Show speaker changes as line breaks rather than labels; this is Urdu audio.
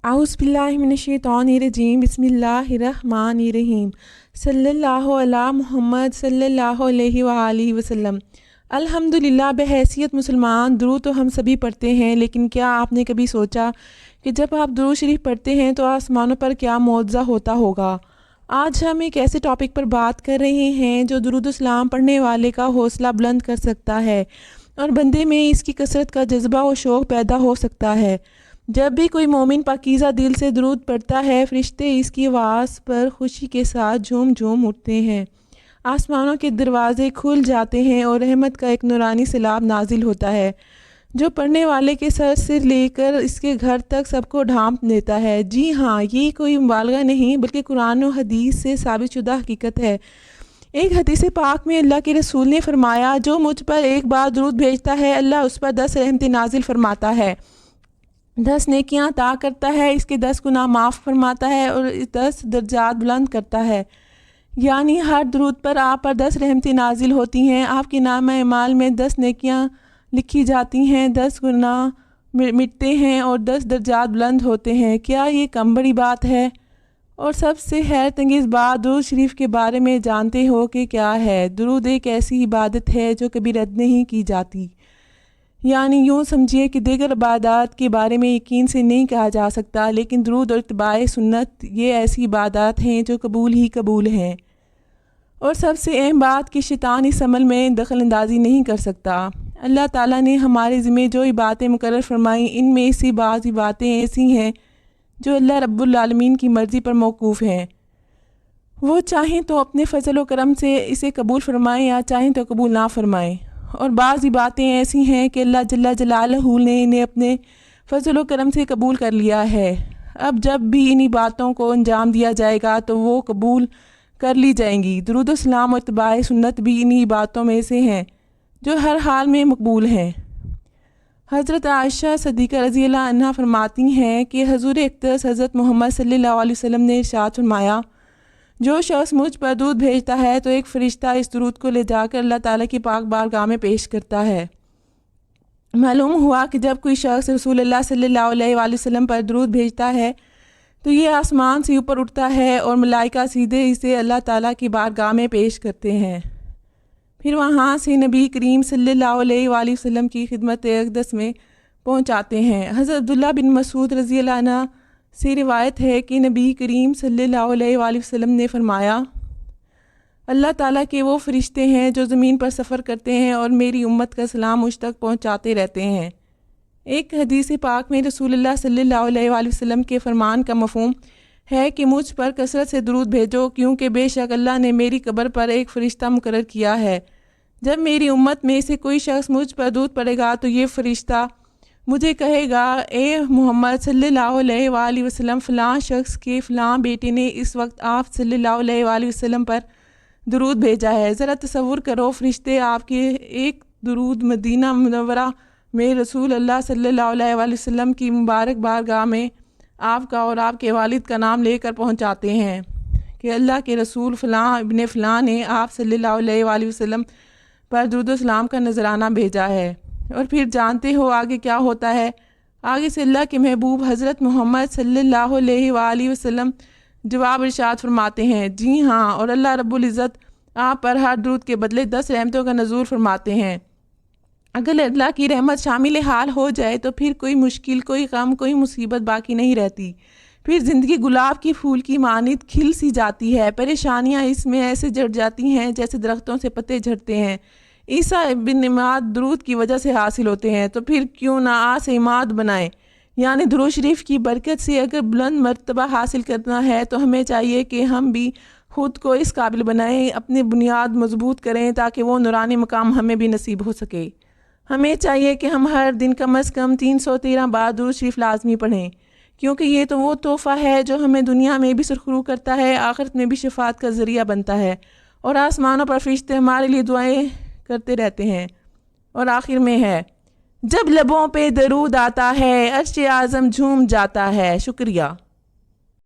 اعوذ باللہ من الشیطان الرجیم بسم اللہ الرحمن الرحیم صلی اللہ علی محمد صلی اللہ علیہ وآلہ وسلم۔ الحمدللہ، بحیثیت مسلمان درود تو ہم سبھی پڑھتے ہیں، لیکن کیا آپ نے کبھی سوچا کہ جب آپ درود شریف پڑھتے ہیں تو آسمانوں پر کیا معجزہ ہوتا ہوگا؟ آج ہم ایک ایسے ٹاپک پر بات کر رہے ہیں جو درود السلام پڑھنے والے کا حوصلہ بلند کر سکتا ہے اور بندے میں اس کی کثرت کا جذبہ و شوق پیدا ہو سکتا ہے۔ جب بھی کوئی مومن پاکیزہ دل سے درود پڑھتا ہے، فرشتے اس کی آواز پر خوشی کے ساتھ جھوم جھوم اٹھتے ہیں، آسمانوں کے دروازے کھل جاتے ہیں اور رحمت کا ایک نورانی سیلاب نازل ہوتا ہے جو پڑھنے والے کے سر سے لے کر اس کے گھر تک سب کو ڈھانپ دیتا ہے۔ جی ہاں، یہ کوئی مبالغہ نہیں بلکہ قرآن و حدیث سے ثابت شدہ حقیقت ہے۔ ایک حدیث پاک میں اللہ کے رسول نے فرمایا، جو مجھ پر ایک بار درود بھیجتا ہے اللہ اس پر 10 رحمتیں نازل فرماتا ہے، 10 نیکیاں عطا کرتا ہے، اس کے 10 گناہ معاف فرماتا ہے اور 10 درجات بلند کرتا ہے۔ یعنی ہر درود پر آپ پر 10 رحمتیں نازل ہوتی ہیں، آپ کے نامہ اعمال میں 10 نیکیاں لکھی جاتی ہیں، 10 گناہ مٹتے ہیں اور 10 درجات بلند ہوتے ہیں۔ کیا یہ کم بڑی بات ہے؟ اور سب سے حیرت انگیز بات، درود شریف کے بارے میں جانتے ہو کہ کیا ہے؟ درود ایک ایسی عبادت ہے جو کبھی رد نہیں کی جاتی۔ یعنی یوں سمجھیے کہ دیگر عبادات کے بارے میں یقین سے نہیں کہا جا سکتا، لیکن درود اور اتباع سنت یہ ایسی عبادات ہیں جو قبول ہی قبول ہیں۔ اور سب سے اہم بات کہ شیطان اس عمل میں دخل اندازی نہیں کر سکتا۔ اللہ تعالیٰ نے ہمارے ذمہ جو عبادتیں مقرر فرمائیں، ان میں سے بعض عبادتیں ایسی ہیں جو اللہ رب العالمین کی مرضی پر موقوف ہیں۔ وہ چاہیں تو اپنے فضل و کرم سے اسے قبول فرمائیں یا چاہیں تو قبول نہ فرمائیں، اور بعض باتیں ایسی ہیں کہ اللہ جل جلالہ نے انہیں اپنے فضل و کرم سے قبول کر لیا ہے۔ اب جب بھی انہی باتوں کو انجام دیا جائے گا تو وہ قبول کر لی جائیں گی۔ درود و سلام اور اتباع سنت بھی انہی باتوں میں سے ہیں جو ہر حال میں مقبول ہیں۔ حضرت عائشہ صدیقہ رضی اللہ عنہا فرماتی ہیں کہ حضور اقدس حضرت محمد صلی اللہ علیہ وسلم نے ارشاد فرمایا، جو شخص مجھ پر درود بھیجتا ہے تو ایک فرشتہ اس درود کو لے جا کر اللہ تعالیٰ کی پاک بارگاہ میں پیش کرتا ہے۔ معلوم ہوا کہ جب کوئی شخص رسول اللہ صلی اللہ علیہ وآلہ وسلم پر درود بھیجتا ہے تو یہ آسمان سے اوپر اٹھتا ہے اور ملائکہ سیدھے اسے اللہ تعالیٰ کی بارگاہ میں پیش کرتے ہیں، پھر وہاں سے نبی کریم صلی اللہ علیہ وآلہ وسلم کی خدمت اقدس میں پہنچاتے ہیں۔ حضرت عبداللہ بن مسعود رضی اللہ عنہ سے روایت ہے کہ نبی کریم صلی اللہ علیہ وآلہ وسلم نے فرمایا، اللہ تعالیٰ کے وہ فرشتے ہیں جو زمین پر سفر کرتے ہیں اور میری امت کا سلام مجھ تک پہنچاتے رہتے ہیں۔ ایک حدیث پاک میں رسول اللہ صلی اللہ علیہ وآلہ وسلم کے فرمان کا مفہوم ہے کہ مجھ پر کثرت سے درود بھیجو، کیونکہ بے شک اللہ نے میری قبر پر ایک فرشتہ مقرر کیا ہے۔ جب میری امت میں سے کوئی شخص مجھ پر درود پڑے گا تو یہ فرشتہ مجھے کہے گا، اے محمد صلی اللہ علیہ وآلہ وسلم، فلاں شخص کے فلاں بیٹے نے اس وقت آپ صلی اللہ علیہ وآلہ وسلم پر درود بھیجا ہے۔ ذرا تصور کرو، فرشتے آپ کے ایک درود مدینہ منورہ میں رسول اللہ صلی اللہ علیہ وآلہ وسلم کی مبارک بارگاہ میں آپ کا اور آپ کے والد کا نام لے کر پہنچاتے ہیں کہ اللہ کے رسول فلاں ابن فلاں نے آپ صلی اللہ علیہ وآلہ وسلم پر درود و سلام کا نذرانہ بھیجا ہے۔ اور پھر جانتے ہو آگے کیا ہوتا ہے؟ آگے سے اللہ کے محبوب حضرت محمد صلی اللہ علیہ وآلہ وسلم جواب ارشاد فرماتے ہیں، جی ہاں، اور اللہ رب العزت آپ پر ہر درود کے بدلے 10 رحمتوں کا نزول فرماتے ہیں۔ اگر اللہ کی رحمت شامل حال ہو جائے تو پھر کوئی مشکل، کوئی غم، کوئی مصیبت باقی نہیں رہتی، پھر زندگی گلاب کی پھول کی مانند کھل سی جاتی ہے، پریشانیاں اس میں ایسے جھڑ جاتی ہیں جیسے درختوں سے پتے جھڑتے ہیں۔ عیسیٰ بن عماد درود کی وجہ سے حاصل ہوتے ہیں، تو پھر کیوں نہ آس عماد بنائیں۔ یعنی درود شریف کی برکت سے اگر بلند مرتبہ حاصل کرنا ہے تو ہمیں چاہیے کہ ہم بھی خود کو اس قابل بنائیں، اپنی بنیاد مضبوط کریں تاکہ وہ نورانی مقام ہمیں بھی نصیب ہو سکے۔ ہمیں چاہیے کہ ہم ہر دن کم از کم 313 بار درود شریف لازمی پڑھیں، کیونکہ یہ تو وہ تحفہ ہے جو ہمیں دنیا میں بھی سرخرو کرتا ہے، آخرت میں بھی شفاعت کا ذریعہ بنتا ہے، اور آسمانوں پر فرشتے ہمارے لیے دعائیں کرتے رہتے ہیں۔ اور آخر میں ہے، جب لبوں پہ درود آتا ہے عرش اعظم جھوم جاتا ہے۔ شکریہ۔